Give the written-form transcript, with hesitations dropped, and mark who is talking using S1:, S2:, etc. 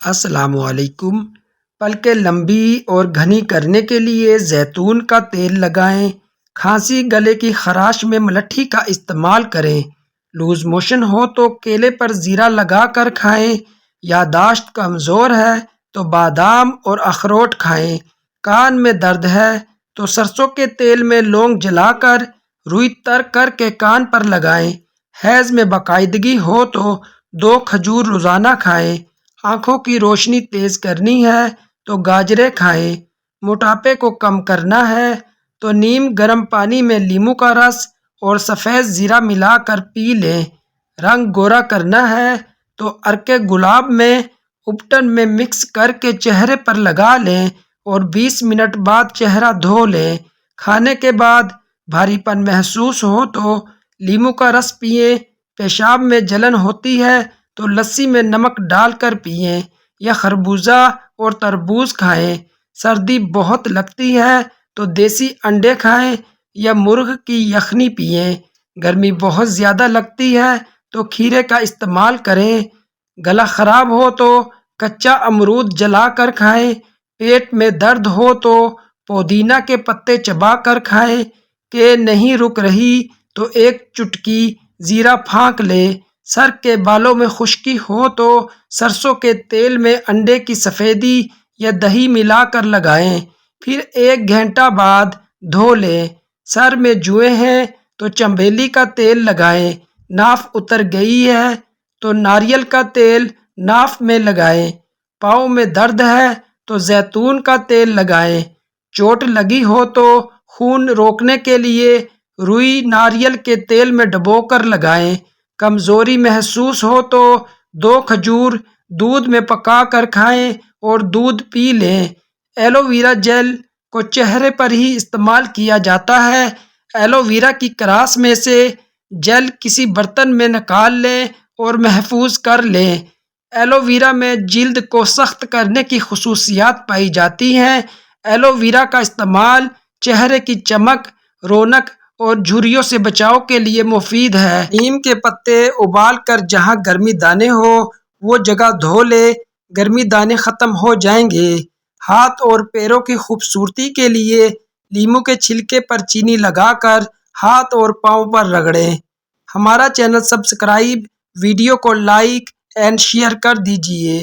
S1: السلام علیکم۔ پلکیں لمبی اور گھنی کرنے کے لیے زیتون کا تیل لگائیں۔ کھانسی گلے کی خراش میں ملٹھی کا استعمال کریں۔ لوز موشن ہو تو کیلے پر زیرہ لگا کر کھائیں۔ یادداشت کمزور ہے تو بادام اور اخروٹ کھائیں۔ کان میں درد ہے تو سرسوں کے تیل میں لونگ جلا کر روئی تر کر کے کان پر لگائیں۔ حیض میں باقاعدگی ہو تو 2 کھجور روزانہ کھائیں۔ آنکھوں کی روشنی تیز کرنی ہے تو گاجریں کھائیں۔ موٹاپے کو کم کرنا ہے تو نیم گرم پانی میں لیموں کا رس اور سفید زیرہ ملا کر پی لیں۔ رنگ گورا کرنا ہے تو عرق گلاب میں اپٹن میں مکس کر کے چہرے پر لگا لیں اور 20 منٹ بعد چہرہ دھو لیں۔ کھانے کے بعد بھاری پن محسوس ہو تو لیموں کا رس پئیں۔ پیشاب میں جلن ہوتی ہے تو لسی میں نمک ڈال کر پئیں یا خربوزہ اور تربوز کھائیں۔ سردی بہت لگتی ہے تو دیسی انڈے کھائیں یا مرغ کی یخنی پئیں۔ گرمی بہت زیادہ لگتی ہے تو کھیرے کا استعمال کریں۔ گلا خراب ہو تو کچا امرود جلا کر کھائیں۔ پیٹ میں درد ہو تو پودینہ کے پتے چبا کر کھائیں۔ کہ نہیں رک رہی تو 1 چٹکی زیرہ پھونک لیں۔ سر کے بالوں میں خشکی ہو تو سرسوں کے تیل میں انڈے کی سفیدی یا دہی ملا کر لگائیں، پھر 1 گھنٹہ بعد دھو لیں۔ سر میں جوئیں ہیں تو چنبیلی کا تیل لگائیں۔ ناف اتر گئی ہے تو ناریل کا تیل ناف میں لگائیں۔ پاؤں میں درد ہے تو زیتون کا تیل لگائیں۔ چوٹ لگی ہو تو خون روکنے کے لیے روئی ناریل کے تیل میں ڈبو کر لگائیں۔ کمزوری محسوس ہو تو 2 کھجور دودھ میں پکا کر کھائیں اور دودھ پی لیں۔ ایلو ویرا جیل کو چہرے پر ہی استعمال کیا جاتا ہے۔ ایلو ویرا کی کراس میں سے جیل کسی برتن میں نکال لیں اور محفوظ کر لیں۔ ایلو ویرا میں جلد کو سخت کرنے کی خصوصیات پائی جاتی ہیں۔ ایلو ویرا کا استعمال چہرے کی چمک، رونق اور جھریوں سے بچاؤ کے لیے مفید ہے۔ نیم کے پتے ابال کر جہاں گرمی دانے ہو وہ جگہ دھو لیں، گرمی دانے ختم ہو جائیں گے۔ ہاتھ اور پیروں کی خوبصورتی کے لیے لیموں کے چھلکے پر چینی لگا کر ہاتھ اور پاؤں پر رگڑیں۔ ہمارا چینل سبسکرائب، ویڈیو کو لائک اینڈ شیئر کر دیجیے۔